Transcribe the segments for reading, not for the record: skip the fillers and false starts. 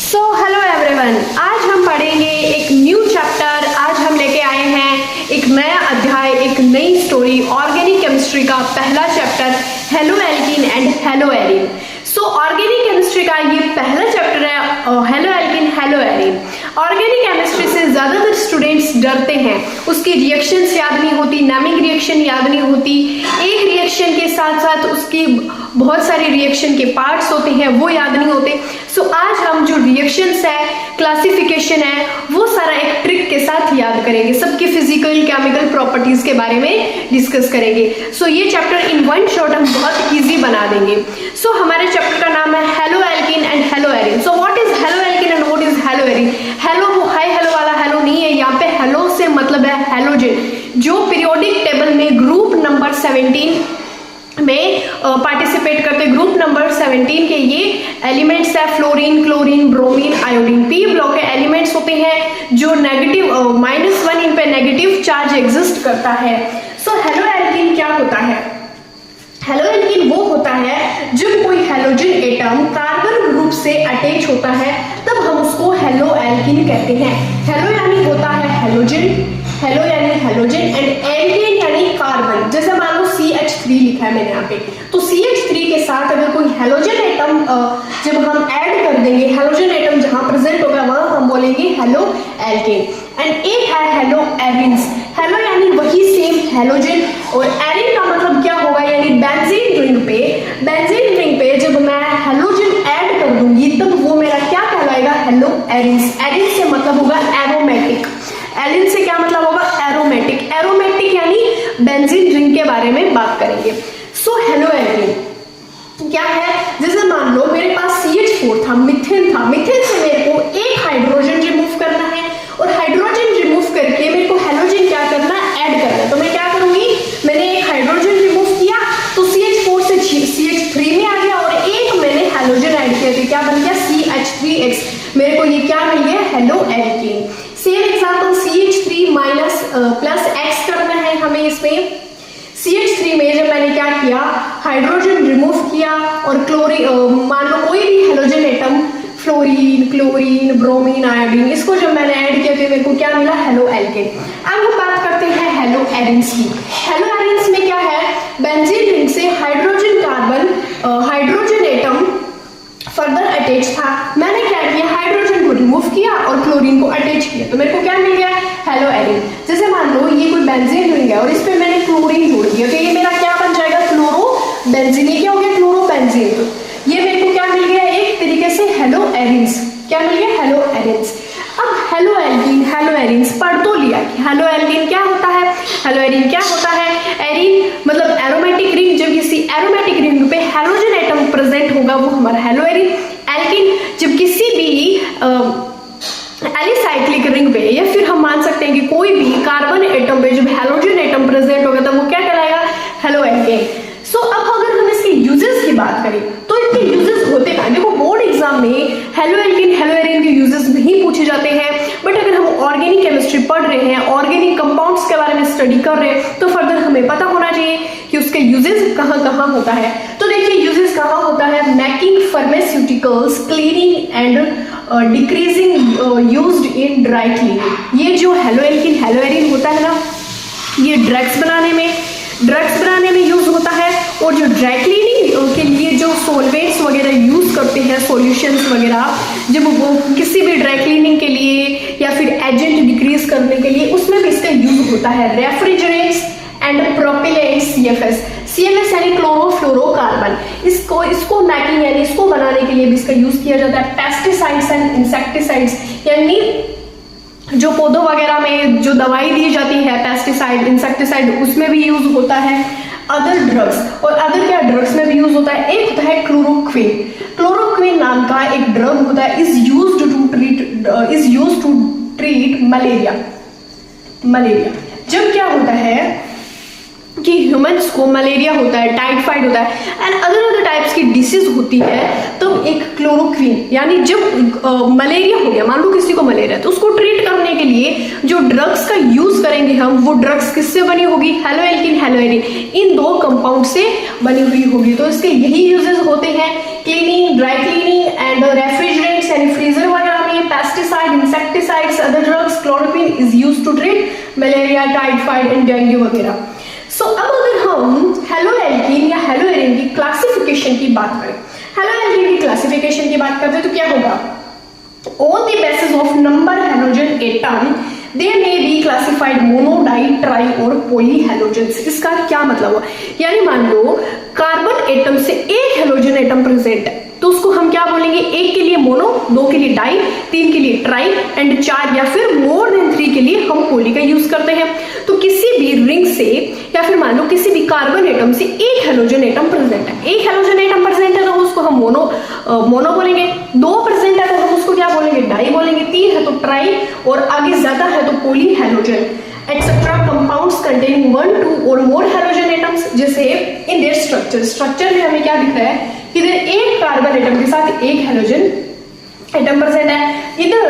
Hello everyone, आज हम पढ़ेंगे एक न्यू चैप्टर। आज हम लेके आए हैं एक नया अध्याय, एक नई स्टोरी, ऑर्गेनिक केमिस्ट्री का पहला chapter hello alkene and hello arene. Organic chemistry का ये पहला चैप्टर है, hello alkene hello arene. Organic chemistry से ज्यादातर स्टूडेंट्स डरते हैं, उसकी रिएक्शंस याद नहीं होती, नेमिंग रिएक्शन याद नहीं होती, एक रिएक्शन के साथ साथ उसकी बहुत सारे रिएक्शन के पार्ट्स होते हैं वो याद नहीं होते। आज हम जो रिएक्शंस है, क्लासिफिकेशन है, वो सारा एक ट्रिक के साथ याद करेंगे, सबकी फिजिकल केमिकल प्रॉपर्टीज के बारे में डिस्कस करेंगे। ये चैप्टर इन वन शॉट हम बहुत इजी बना देंगे। हमारे चैप्टर का नाम है hello alkene and hello arene. What is hello alkene and what is hello arene? Hello वो हाय हेलो वाला हेलो नहीं है, यहाँ पे हेलो से मतलब है हेलोजन, जो पीरियोडिक टेबल में ग्रुप नंबर 17 में पार्टिसिपेट करते। ग्रुप नंबर 17 के ये एलिमेंट्स है fluorine, chlorine, bromine, iodine. P block के एलिमेंट्स होते हैं जो नेगेटिव -1 इन पे नेगेटिव चार्ज एग्जिस्ट करता है। हेलो एल्कीन क्या होता है? हेलो एल्कीन वो होता है जब कोई हेलोजन एटम कार्बन ग्रुप से अटैच होता है, तब हम उसको हेलो एल्कीन कहते हैं। हेलो यानी होता है हेलोजन, हेलो यानी हेलोजन, एंड एल्केन यानी कार्बन। जैसे मान लो CH3 लिखा है मैंने यहाँ पे, तो CH3 के साथ अगर कोई हेलोजन एटम जब हम ऐड कर देंगे, हेलोजन एटम जहां प्रेजेंट होगा वहां हम बोलेंगे हेलो एल्केन। एंड एक है हेलो एरीन्स। हेलो यानी वही सेम हेलोजन, और एरीन का मतलब क्या होगा, यानी बेंजीन रिंग पे जब मैं हेलोजन ऐड कर दूंगी तब वो मेरा क्या कहलाएगा, हेलो एरीन्स। एरीन से मतलब होगा एरोमेटिक। एरीन से क्या मतलब होगा, एरोमेटिक। एरोमेटिक यानी बेंजीन रिंग के बारे में बात करेंगे। हेलो एल्कीन क्या है? जैसे मान लो मेरे पास CH4 था, मिथेन था, मिथेन से मेरे को एक हाइड्रोजन रिमूव करना है, और हाइड्रोजन रिमूव करके मेरे को हेलोजन क्या करना है, ऐड करना है। तो मैं क्या करूंगी, मैंने एक हाइड्रोजन रिमूव किया तो CH4 से CH3 में आ गया, और एक मैंने हेलोजन ऐड किया तो क्या बन गया, CH3X। मेरे को ये क्या मिल गया, hello alkene. Same example CH3 minus plus X करना है हमें। इसमें CH3 में जब मैंने क्या किया, हाइड्रोजन रिमूव किया, और क्लोरीन, मान लो कोई भी halogen atom, fluorine, chlorine, bromine, iodine, इसको जब मैंने ऐड किया तो मेरे को क्या मिला, हेलो एल्केन। अब हम बात करते हैं हेलो एरीन्स की। हेलो एरीन्स में क्या है, बेंजीन रिंग से hydrogen carbon hydrogen atom further attach था, मैंने क्या किया, हाइड्रोजन को रिमूव किया और क्लोरीन को अटैच किया, तो मेरे को क्या मिल गया, हेलो एरीन। जैसे मान लो ये कोई बेंजीन रिंग है और इस पे मैंने क्लोरीन जोड़ दिया, तो ये मेरा क्या बन जाएगा, क्लोरो बेंजीन। ये क्या हो गया, क्लोरो बेंजीन। ये मेरे को क्या मिल गया, एक तरीके से हेलो एरीन्स। क्या मिल गया, हेलो एरीन्स। अब हेलो एल्कीन, हेलो एरीन्स पढ़ तो लिया कि हेलो एल्कीन क्या होता है, हेलो एरीन क्या होता है। एरीन मतलब एरोमेटिक रिंग, जब किसी एरोमेटिक रिंग पे हेलोजन एटम प्रेजेंट होगा वो हमारा हेलो एरीन। एल्कीन जब किसी भी एलिसाइक्लिक रिंग पे, या फिर हम मान सकते हैं कि कोई भी कार्बन एटम पे जब हेलोजन एटम प्रेजेंट होगा तब वो क्या कहलाएगा, हेलो एल्केन। अब अगर हम इसके यूजेस की बात करें तो इसके यूजेस होते हैं, देखो बोर्ड एग्जाम में हेलो एल्कीन हेलो एरीन के यूजेस नहीं पूछे जाते हैं, बट अगर हम ऑर्गेनिक केमिस्ट्री पढ़ रहे हैं, ऑर्गेनिक कंपाउंड्स के बारे में स्टडी कर रहे हैं, तो फर्दर हमें पता होना चाहिए कि उसके यूजेस कहाँ कहाँ होता है। तो देखिए यूजेस कहाँ होता है, making pharmaceuticals, cleaning and decreasing used in dry cleaning. ये जो हेलो एल्कीन हेलो एरीन होता है ना, ये ड्रग्स बनाने में यूज होता है, और जो ड्राई क्लीनिंग के लिए जो सॉल्वेंट्स वगैरह यूज करते हैं, सॉल्यूशंस वगैरह, जब वो किसी भी ड्राई क्लीनिंग के लिए या फिर एजेंट डिक्रीज करने के लिए, उसमें भी इसका यूज होता है। रेफ्रिजरेंट्स एंड प्रोपेलेंट्स, CFS यानी क्लोरोफ्लोरोकार्बन, इसको मैकिंग यानी इसको बनाने के लिए भी इसका यूज किया जाता है। पेस्टिसाइड्स एंड इंसेक्टिसाइड्स यानी जो पौधों वगैरह में जो दवाई दी जाती है, पेस्टिसाइड, इंसेक्टिसाइड, उसमें भी यूज होता है। अदर ड्रग्स, और अदर क्या ड्रग्स में भी यूज होता है, एक होता है क्लोरोक्विन। क्लोरोक्विन नाम का एक ड्रग होता है, is used to treat malaria. जब क्या होता है कि ह्यूमंस को मलेरिया होता है, टाइफाइड होता है, एंड अदर टाइप्स की डिसीज होती है, तो एक क्लोरोक्विन यानी जब मलेरिया हो गया, मान लो किसी को मलेरिया, तो उसको ट्रीट करने के लिए जो ड्रग्स का यूज करेंगे हम, वो ड्रग्स किससे बनी होगी, हेलो एल्कीन हेलो एरीन, इन दो कंपाउंड से बनी हुई होगी। तो इसके यही यूजेस होते हैं, cleaning, dry cleaning and refrigerants यानी freezer various other drugs, chloroquine is used to treat malaria, typhoid and dengue वगैरह। सो अब अगर हम हेलोएल्कीन या हेलोएरिन की क्लासिफिकेशन की बात करें, हेलोएल्कीन की क्लासिफिकेशन की बात करते हैं तो क्या होगा, on the basis of number halogen atom they may be classified mono, di, tri और poly halogens। इसका क्या मतलब हुआ, यानी मान लो कार्बन एटम से एक हेलोजन एटम प्रेजेंट है तो उसको हम क्या बोलेंगे, एक के लिए मोनो, दो के लिए डाई, तीन के लिए ट्राई एंड चार या फिर मोर देन 3 के लिए हम पोली का यूज करते हैं। तो किसी भी रिंग से या फिर मान लो किसी भी कार्बन एटम से एक हेलोजन एटम प्रेजेंट है, एक हेलोजन एटम प्रेजेंट है तो उसको हम मोनो बोलेंगे, दो प्रेजेंट है तो हम उसको क्या बोलेंगे, डाई बोलेंगे, तीन है तो ट्राई और आगे ज्यादा है तो पोली हेलोजन एक्सेट्रा। कंपाउंड्स कंटेनिंग 1, 2 और मोर हेलोजन एटम्स, जैसे इन देयर स्ट्रक्चर में हमें क्या दिख रहा है, इधर एक कार्बन एटम के साथ एक हेलोजन एटम प्रेजेंट है, इधर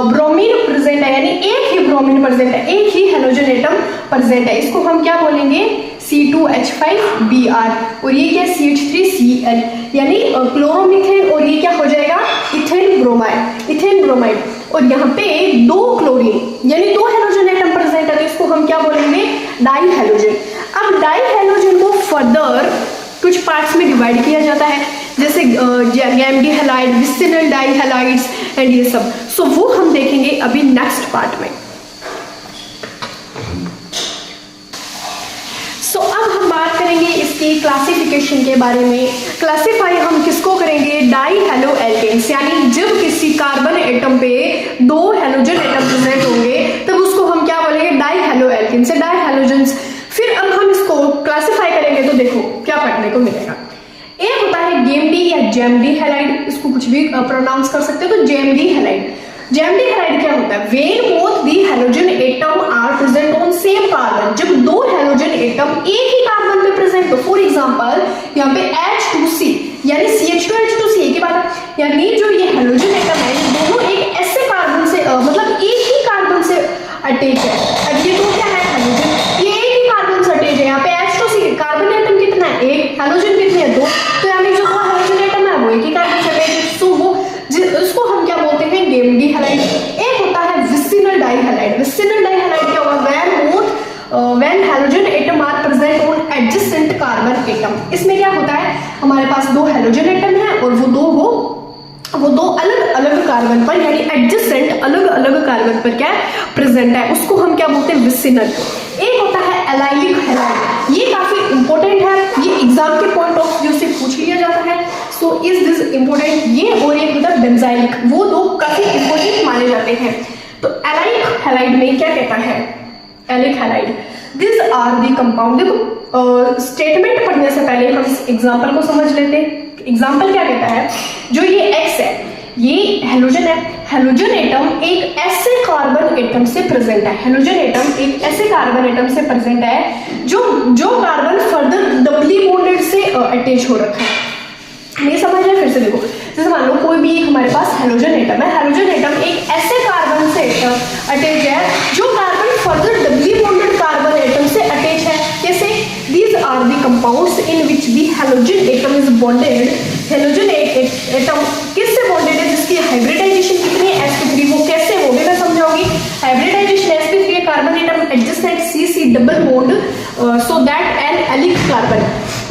ब्रोमीन प्रेजेंट है, यानी एक ही ब्रोमीन प्रेजेंट है, एक ही हेलोजन एटम प्रेजेंट है, इसको हम क्या बोलेंगे, C2H5Br और ये क्या CH3Cl, यानी क्लोरोमीथेन और ये क्या हो जाएगा, इथेन ब्रोमाइड और यहाँ पे दो क्लोरीन यानी दो हेलोजन एटम प्रेजेंट है तो इसको हम क्या बोलेंगे, डाई हेलोजन। अब डाई हेलोजन को फर्दर कुछ पार्ट्स में डिवाइड किया जाता है, जैसे gem dihalide, vicinal dihalides and ये सब। सो वो हम देखेंगे अभी नेक्स्ट पार्ट में। सो अब हम बात करेंगे इसकी क्लासिफिकेशन के बारे में। क्लासिफाई हम किसको करेंगे, डाई हेलोएल्केन्स, यानी जब किसी कार्बन एटम पे दो हेलोजन एटम प्रेजेंट होंगे तब उसको हम क्या बोलेंगे, डाई हेलोएल्केन्स, डाई हेलोजेंस। फिर अब हम इसको क्लासिफाई करेंगे तो देखो क्या पढ़ने को मिलेगा। एक होता है गेमडी या जेमडी हैलाइड, इसको कुछ भी प्रोनाउंस कर सकते हो, तो जेमडी हैलाइड। जेमडी हैलाइड क्या होता है, when both the halogen atom are present on same carbon, जब दो हेलोजन एटम एक ही कार्बन पे प्रेजेंट हो, फॉर एग्जांपल यहाँ पे H2C यानी CH2H2C एक ही बात है, यानी जो ये हेलोजन एटम है ये दोनों एक ऐसे कार्बन से मतलब एक ही कार्बन से अटैच है। अब ये दो क्या है, हेलोजन, ये एक ही कार्बन से अटैच है, यहाँ पे H2C कार्बन एटम कितना है, एक, हेलोजन कितने हैं, दो, तो यानी जो दो हेलोजन एटम है वो एक ही कार्बन से अटैच है, तो वो उसको हम क्या बोलते हैं, गेमडी हैलाइड। एक होता है vicinal di halide. Vicinal di halide क्या होगा, when halogen atom are present on adjacent carbon atom. इसमें क्या होता है, हमारे पास दो हेलोजन एटम है और वो दो अलग अलग कार्बन पर यानी एडजेसेंट अलग अलग कार्बन पर क्या प्रेजेंट है, उसको हम क्या बोलते हैं, विसिनल। एक होता है एलाइलिक हैलाइड, ये काफी इंपॉर्टेंट है, ये एग्जाम के पॉइंट ऑफ व्यू से पूछ लिया जाता है, सो इज दिस इंपॉर्टेंट। ये और एक होता है बेंजाइलिक, वो दो काफी इंपॉर्टेंट माने जाते हैं। तो एलाइलिक हैलाइड में क्या कहता है, allylic halide, this are the compound. देखो स्टेटमेंट पढ़ने से पहले हम इस एग्जांपल को समझ लेते हैं। एग्जांपल क्या कहता है, जो ये X है ये हेलोजन है, हेलोजन एटम एक ऐसे कार्बन एटम से प्रेजेंट है, हेलोजन एटम एक ऐसे कार्बन एटम से प्रेजेंट है जो कार्बन फर्दर डबली बॉन्डेड से अटैच हो रखा है। नहीं समझ रहे, फिर से देखो, जैसे मान लो कोई भी एक हमारे पास हेलोजन एटम है, हेलोजन एटम एक ऐसे कार्बन से अटैच है जो carbon further doubly bonded carbon atom से अटैच है। जैसे these are the compounds in which the halogen atom is bonded। Halogen atom किससे बॉन्डेड है, जिसकी हाइब्रिडाइजेशन कितनी है, sp3। वो कैसे वो भी मैं समझाऊंगी। हाइब्रिडाइजेशन sp3 है, carbon atom adjacent C double bond so that an allylic carbon.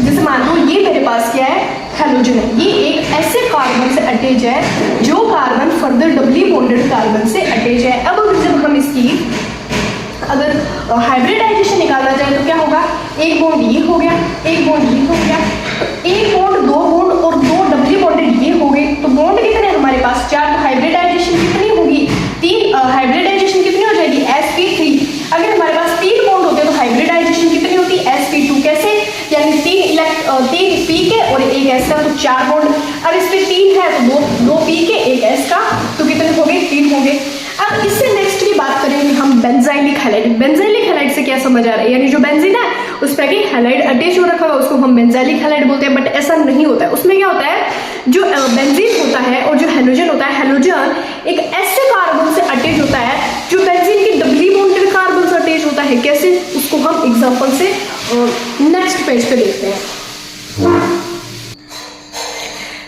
जैसे मान लो ये मेरे पास क्या है, हेलोजन है, ये एक ऐसे कार्बन से अटैच है जो carbon further doubly bonded carbon से अटैच है। अब जब हम इसकी अगर हाइब्रिडाइजेशन निकाला जाए तो क्या होगा, एक बॉन्ड ये हो गया, एक बॉन्ड ये हो गया, एक बॉन्ड, दो बॉन्ड और दो डबली बॉन्डेड ये हो गए, तो बॉन्ड कितने हमारे पास, चार। तो हाइब्रिडाइजेशन कितनी होगी, तीन। हाइब्रिडाइजेशन कितनी हो जाएगी, sp3। अगर हमारे पास तीन बॉन्ड होते तो हाइब्रिडाइजेशन कितनी होती, sp2। कैसे, यानी तीन पी के और एक एस का, तो चार बॉन्ड। अब इस पे तीन है तो दो पी के एक एस का, तो कितने हो गए, तीन हो गए। अब इससे नेक्स्ट की बात करेंगे हम बेंजाइलिक हैलाइड। बेंजाइलिक हैलाइड से क्या समझ आ रहा है, यानी जो बेंजीन है उस पर कि हैलाइड अटैच हो रखा है उसको हम बेंजाइलिक हैलाइड बोलते हैं, बट ऐसा नहीं होता है। उसमें क्या होता है, जो बेंजीन होता है और जो हेलोजन होता है, हेलोजन एक ऐसे कार्बन से अटैच होता है जो बेंजीन की डबली बॉन्डेड कार्बन से अटैच होता है। कैसे, उसको हम एग्जांपल से नेक्स्ट पेज पे देखते हैं।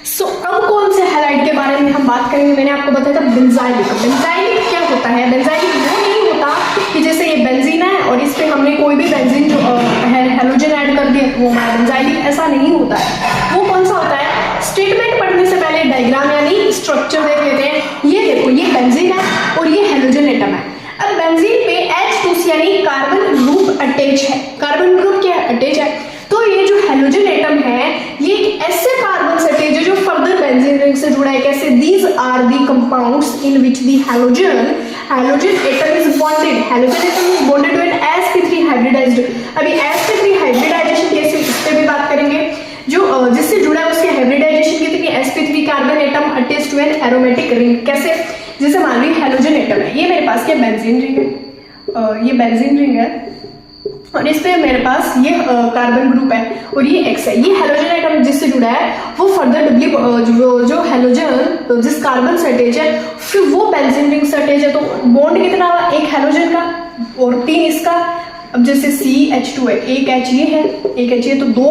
सो अब कौन से हैलाइड के बारे में हम बात करेंगे, मैंने आपको बताया था बेंजाइलिक। बेंजाइलिक क्या बेंजाइलिक होता है। बेंजाइलिक वो नहीं होता कि जैसे ये बेंजीन है और इस पे हमने कोई भी बेंजीन जो हैलोजन ऐड कर दिया वो हमारा बेंजाइलिक, ऐसा नहीं होता है। वो कौन सा होता है? स्टेटमेंट पढ़ने से पहले डायग्राम यानी स्ट्रक्चर देख लेते हैं। ये देखो, ये बेंजीन है और ये हैलोजन एटम है। अब बेंजीन पे H2C यानी कार्बन ग्रुप अटैच है। कार्बन ग्रुप क्या है? अटैच है। तो ये जो हैलोजन एटम है ये एक ऐसे कार्बन से अटैच है जो फर्दर बेंजीन रिंग से जुड़ा है। कैसे? These are the compounds in which the halogen atom is bonded. Halogen atom is bonded to an sp3 hybridized. अभी sp3 हाइब्रिडाइजेशन कैसे, इस पे भी बात करेंगे। जो जिससे जुड़ा है उसके हाइब्रिडाइजेशन की थी sp3 carbon atom attach to an aromatic ring. कैसे? जैसे मान ली हैलोजन एटम है, ये मेरे पास क्या बेंजीन रिंग है, ये बेंजीन रिंग है और इस पे मेरे पास ये कार्बन ग्रुप है और ये X है। ये हैलोजन एटम जिससे जुड़ा है वो फर्दर जो हैलोजन जिस कार्बन से अटैच है फिर वो बेंजीन रिंग से अटैच है। तो बॉन्ड कितना हुआ? एक हैलोजन का और 3 इसका। अब जैसे CH2 है, एक H ये है, एक H ये, तो 2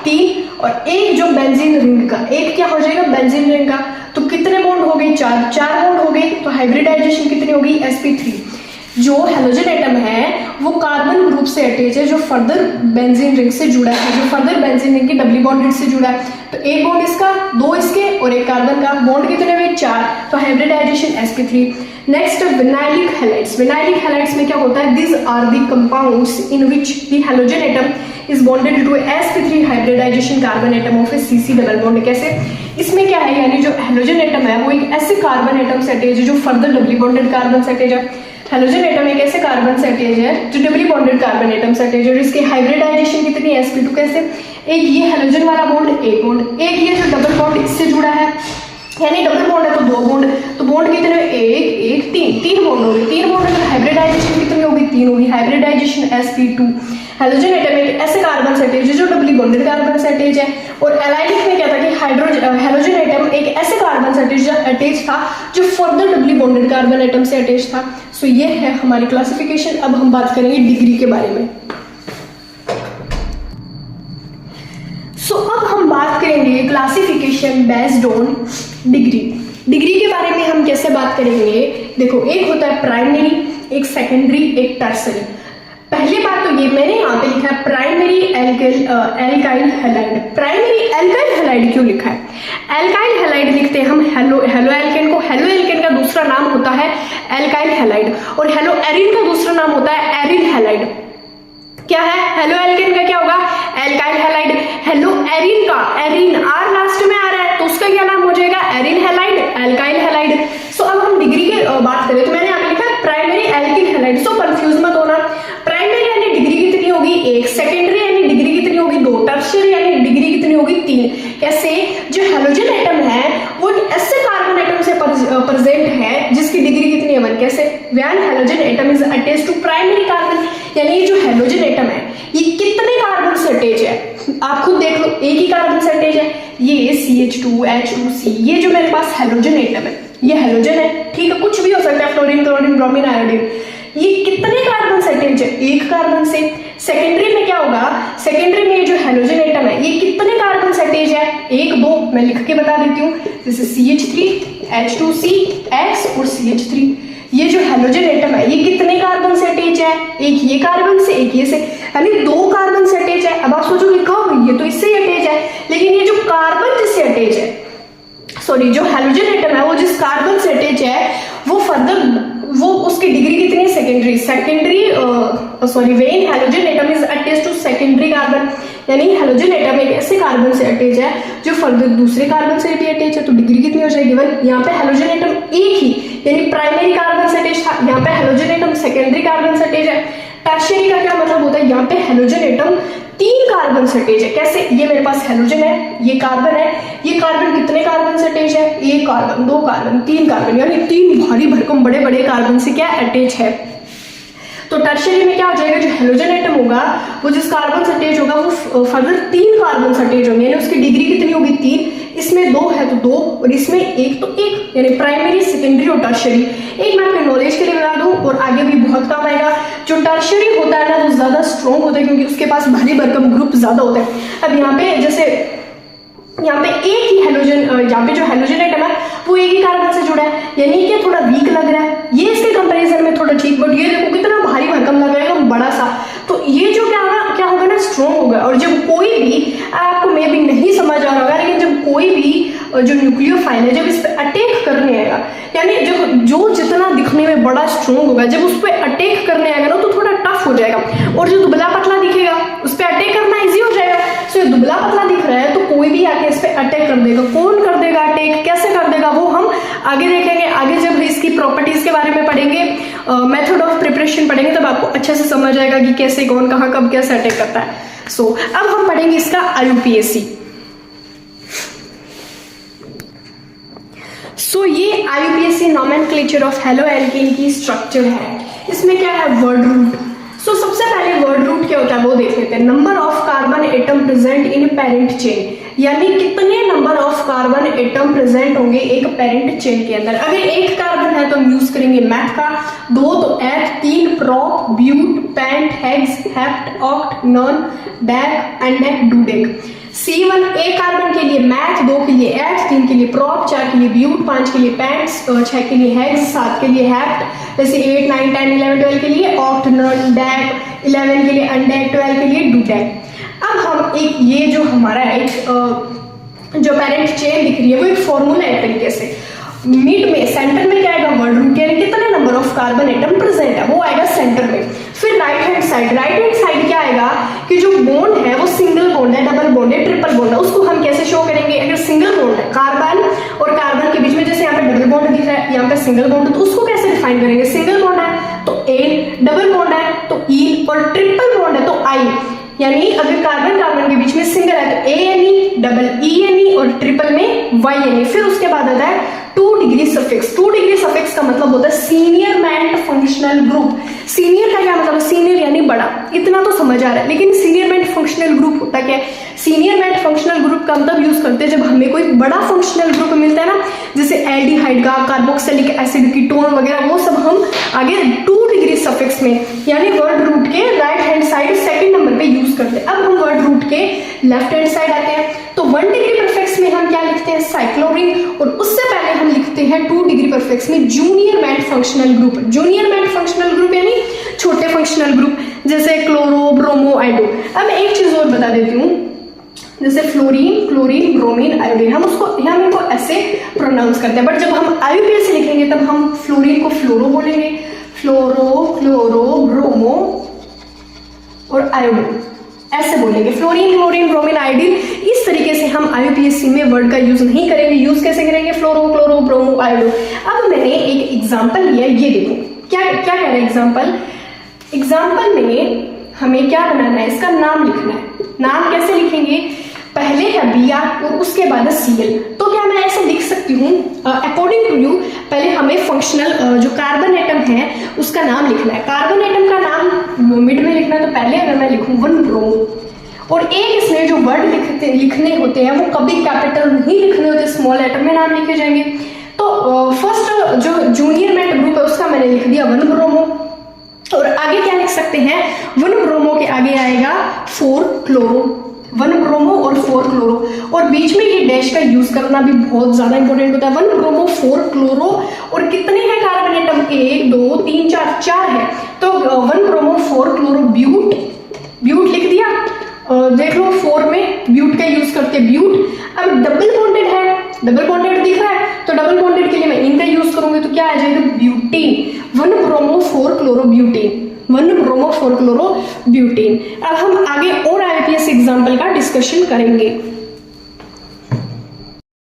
3 और एक जो बेंजीन रिंग का, एक क्या हो जाएगा? बेंजीन रिंग का। तो कितने बॉन्ड हो गए? 4 बॉन्ड हो गए। तो हाइब्रिडाइजेशन कितनी होगी? sp3। जो हैलोजन एटम है वो कार्बन ग्रुप से अटैच है जो फर्दर बेंजीन रिंग से जुड़ा है, जो फर्दर बेंजीन रिंग की डबली बॉन्डेड से जुड़ा है। तो एक बॉन्ड इसका, 2 इसके और एक कार्बन का। बॉन्ड कितने हुए? 4। तो hybridization sp3। Next vinylic halides. Vinylic halides में क्या होता है? This are the compounds in which the halogen atom is bonded to sp3 hybridization carbon atom of a CC double bond. कैसे? इसमें क्या है, यानी जो हैलोजन एटम है वो एक ऐसे कार्बन एटम से अटैच है जो फर्दर डबली बॉन्डेड कार्बन से अटैच है। हैलोजन एटम एक ऐसे कार्बन से अटैच है जो डबली बॉन्डेड कार्बन एटम से अटैच है और इसकी हाइब्रिडाइजेशन कितनी है? sp2। कैसे? एक ये हैलोजन वाला बॉन्ड, एक बॉन्ड, एक ये जो डबल बॉन्ड इससे जुड़ा है, यानी डबल बॉन्ड है तो 2 बॉन्ड। तो बॉन्ड कितने हुए? 1 1 3 बॉन्ड हो गए। 3 बॉन्ड है तो हाइब्रिडाइजेशन कितनी होगी? 3 होगी। Hybridisation sp2। हैलोजन एटम एक ऐसे कार्बन से अटैच है जो डबली बॉन्डेड कार्बन से अटैच है। और एलाइलिक में क्या था कि हैलोजन एटम एक ऐसे कार्बन से अटैच था जो further doubly bonded carbon atom से अटैच था। सो ये है हमारी क्लासिफिकेशन। अब हम बात करेंगे डिग्री के बारे में। अब हम बात करेंगे classification based on degree. Degree के बारे में हम कैसे बात करेंगे? देखो, एक होता है प्राइमरी, एक सेकेंडरी, एक टर्सरी। पहली बात तो ये मैंने यहाँ पे लिखा है primary alkyl halide. Primary alkyl halide क्यों लिखा है? एल्काइल हैलाइड लिखते हैं हम हेलो एल्केन को। हेलो एल्केन का दूसरा नाम होता है एल्काइल हैलाइड और हेलो एरिन का दूसरा नाम होता है एरिल हैलाइड। क्या है? हेलो एल्केन का क्या होगा? Alkyl halide. हेलो एरिन का, एरिन आर लास्ट में आ रहा है तो उसका क्या नाम हो जाएगा? Arene halide, alkyl halide. So अब हम डिग्री की बात करें तो मैंने यहाँ पे लिखा है primary alkyl halide. So confuse मत होना। प्राइमरी यानी डिग्री कितनी होगी? 1। सेकेंडरी यानी डिग्री कितनी होगी? 2। टर्शियरी यानी डिग्री कितनी होगी? 3। कैसे? जो हैलोजन एटम है वो ऐसे कार्बन एटम से प्रेजेंट है जिसकी डिग्री कितनी है? 1। कैसे? When halogen atom is attached to primary carbon, यानी ये जो हैलोजन एटम है ये कितने कार्बन से अटैच है? आप खुद देख लो, एक ही कार्बन से अटैच है। ये CH2 H2C, ये जो मेरे पास हैलोजन एटम है ये हैलोजन है, ठीक है, कुछ भी हो सकता है, फ्लोरीन, क्लोरीन, ब्रोमीन, आयोडीन। ये कितने कार्बन से अटैच है? एक कार्बन से। सेकेंडरी में क्या होगा? सेकेंडरी में जो हैलोजन एटम है ये कितने कार्बन से अटैच है? 1 2 मैं लिख के बता देती हूँ, जैसे CH3 H2C X और CH3। ये जो हैलोजन एटम है ये कितने कार्बन से अटैच है? एक ये कार्बन से, एक ये से, यानी 2 कार्बन से अटैच है। अब आप सोचोगे कब? ये तो इससे ही अटैच है, लेकिन ये जो कार्बन जिससे अटैच है, सॉरी जो हैलोजन एटम है वो जिस कार्बन से अटैच है वो फर्दर वो उसकी डिग्री कितनी है? Sorry when halogen atom is attached to secondary carbon, यानी हैलोजन एटम एक ऐसे कार्बन से अटैच है जो फर्दर दूसरे कार्बन से भी अटैच है, तो डिग्री कितनी हो जाएगी? 1। यहाँ पे हैलोजन एटम एक ही यानी प्राइमरी कार्बन से अटैच था, यहाँ पे हैलोजन एटम सेकेंडरी कार्बन से अटैच है। टर्शियरी का क्या मतलब होता है? यहाँ पे हैलोजन एटम 3 कार्बन से अटैच है। कैसे? ये मेरे पास हैलोजन है, ये कार्बन है, ये कार्बन कितने कार्बन से अटैच है? 1 कार्बन, 2 कार्बन, 3 कार्बन, यानी 3 भारी भरकम बड़े बड़े कार्बन से क्या अटैच है। तो टर्शियरी में क्या हो जाएगा? जो हैलोजन एटम होगा वो जिस कार्बन से अटैच होगा वो फर्दर 3 कार्बन से अटैच होंगे, यानी उसकी डिग्री कितनी होगी? 3। इसमें 2 है तो 2 और इसमें 1 तो 1, यानी प्राइमरी, सेकेंडरी और टर्शियरी। एक मैं आपके नॉलेज के लिए बता दूं और आगे भी बहुत काम आएगा, जो टर्शियरी होता है ना वो ज्यादा स्ट्रॉन्ग होता है क्योंकि उसके पास भारी भरकम ग्रुप ज्यादा होता है। अब यहाँ पे जैसे यहाँ पे एक ही हैलोजन, यहाँ पे जो हैलोजन एटम है वो एक ही कार्बन से जुड़ा रहा है, यानी कि थोड़ा वीक लग रहा है, ये इसके कंपैरिजन में थोड़ा ठीक, बट ये देखो कितना भारी भरकम लग रहा है, बड़ा सा। तो ये जो क्या होगा ना, स्ट्रॉन्ग होगा। और जब कोई भी, आपको मे भी नहीं समझ आ रहा होगा, लेकिन जब कोई भी जो न्यूक्लियोफाइल है जब इस पर अटैक करने आएगा, यानी जब जो जितना दिखने में बड़ा स्ट्रॉन्ग होगा, जब उस पर अटैक करने आएगा ना तो थोड़ा टफ हो जाएगा, और जो दुबला पतला दिखेगा उस पर अटैक करना इजी हो जाएगा। सो ये दुबला पतला दिख रहा है तो कोई भी आके इस पर अटैक कर देगा। कौन कर देगा अटैक, कैसे कर देगा, वो हम आगे देखेंगे। आगे जब इसकी प्रॉपर्टीज के बारे में पढ़ेंगे, मेथड ऑफ प्रिपरेशन पढ़ेंगे, तब आपको अच्छे से समझ आएगा कि कैसे, कौन, कहाँ, कब, कैसे अटैक करता है। सो अब हम पढ़ेंगे इसका IUPAC। सो ये IUPAC नोमेनक्लेचर ऑफ हैलोएल्केन की स्ट्रक्चर है। इसमें क्या है, वर्ड रूट। सो सबसे पहले वर्ड रूट क्या होता है वो देख लेते हैं। Number of carbon atom present in parent chain, यानी कितने number of carbon atom present होंगे एक पेरेंट चेन के अंदर। अगर एक कार्बन है तो हम यूज करेंगे मैथ का, 2 तो eth, 3 prop, but, pent, hex, hept, oct, non, dec, undec, dodec. C1 एक कार्बन के लिए मैथ, 2 के लिए एथ, 3 के लिए प्रोप, 4 के लिए ब्यूट, 5 के लिए पेंट्स, 6 के लिए हेक्स, 7 के लिए हेप्ट, जैसे 8, 9, 10, 11, 12 के लिए ऑक्ट, नॉन, डेक, 11 के लिए अनडेक, 12 के लिए डूडेक। अब हम एक ये जो हमारा एक जो पेरेंट चेन दिख रही है वो एक फॉर्मूला है तरीके से। मिड में, सेंटर में क्या आएगा, वर्ड रूट, यानी कितने number of carbon atom present है वो आएगा सेंटर में। फिर राइट हैंड साइड क्या आएगा कि जो बॉन्ड है वो सिंगल बॉन्ड है, डबल बॉन्ड है, ट्रिपल बॉन्ड है, उसको हम कैसे शो करेंगे। अगर सिंगल बॉन्ड है कार्बन और कार्बन के बीच में, जैसे यहाँ पे डबल बॉन्ड दिख रहा है, यहाँ पे सिंगल बॉन्ड है, तो उसको कैसे डिफाइन करेंगे। सिंगल बॉन्ड है तो एन, डबल बॉन्ड है तो ई, और ट्रिपल बॉन्ड है तो आई। यानी अगर कार्बन के बीच में सिंगल है तो ANE, डबल ENE और ट्रिपल में YNE। फिर उसके बाद आता है 2 डिग्री सफिक्स। 2 डिग्री सफिक्स का मतलब होता है सीनियर मैंट फंक्शनल ग्रुप। सीनियर का क्या मतलब है, सीनियर यानी बड़ा, इतना तो समझ आ रहा है। लेकिन सीनियर मैंट फंक्शनल ग्रुप होता क्या है, सीनियर मैंट फंक्शनल ग्रुप का मतलब यूज करते हैं जब हमें कोई बड़ा फंक्शनल ग्रुप मिलता है ना, जैसे एल्डिहाइड का, कार्बोक्सिलिक एसिड, कीटोन वगैरह, वो सब हम आगे 2 डिग्री सफिक्स में यानी वर्ड रूट के right hand side second number पे यूज करते हैं। अब हम वर्ड रूट के लेफ्ट हैंड साइड आते हैं तो 1 डिग्री परफेक्ट्स में हम क्या लिखते हैं, साइक्लोरीन, और उससे पहले हम लिखते हैं 2 डिग्री परफेक्ट्स में जूनियर मैंट फंक्शनल ग्रुप। जूनियर मैंट फंक्शनल ग्रुप यानी छोटे फंक्शनल ग्रुप, जैसे क्लोरो, ब्रोमो, आयोडो। अब मैं एक चीज और बता देती हूँ, जैसे फ्लोरीन, क्लोरीन, ब्रोमीन, आयोडीन, हम इनको ऐसे प्रोनाउंस करते हैं, बट जब हम IUPAC लिखेंगे तब हम फ्लोरीन को फ्लोरो बोलेंगे, फ्लोरो, क्लोरो, ब्रोमो और आयोडीन ऐसे बोलेंगे। फ्लोरीन, क्लोरीन, ब्रोमीन, आयोडीन, इस तरीके से हम IUPAC में वर्ड का यूज नहीं करेंगे। यूज कैसे करेंगे, फ्लोरो, क्लोरो, ब्रोमो, आयोडो। अब मैंने एक एग्जांपल लिया, ये देखो क्या कह रहा है एग्जांपल। एग्जांपल में हमें क्या बनाना है, इसका नाम लिखना है। नाम कैसे लिखेंगे, पहले है Br और उसके बाद है Cl। तो क्या मैं ऐसे लिख सकती हूँ, अकॉर्डिंग टू यू पहले हमें फंक्शनल जो कार्बन एटम है उसका नाम लिखना है। कार्बन एटम का नाम मिड में लिखना है, तो पहले अगर मैं लिखूँ 1 ब्रोमो, और एक इसमें जो वर्ड लिखने होते हैं वो कभी कैपिटल नहीं लिखने होते, स्मॉल लेटर में नाम लिखे जाएंगे। तो फर्स्ट जो जूनियर मैंट ग्रुप है उसका मैंने लिख दिया 1 ब्रोमो, और आगे क्या लिख सकते हैं, 1 ब्रोमो के आगे आएगा 4 क्लोरो, 1 ब्रोमो और 4 क्लोरो, और बीच में ये डैश का यूज करना भी बहुत ज्यादा इंपॉर्टेंट होता है। 1 ब्रोमो 4 क्लोरो, और कितने हैं कार्बन एटम, 1 2 3 4 है, तो 1 ब्रोमो 4 क्लोरो, ब्यूट लिख दिया। देख लो 4 में ब्यूट का यूज करते ब्यूट। अब डबल बॉन्डेड है, डबल बॉन्डेड दिख रहा है, तो डबल बॉन्डेड के लिए मैं इन का यूज करूंगी, तो क्या आ जाएगा, butane. 1 bromo 4 chloro butane, 1 bromo 4 chloro butane. अब हम आगे और IUPAC एग्जाम्पल का डिस्कशन करेंगे।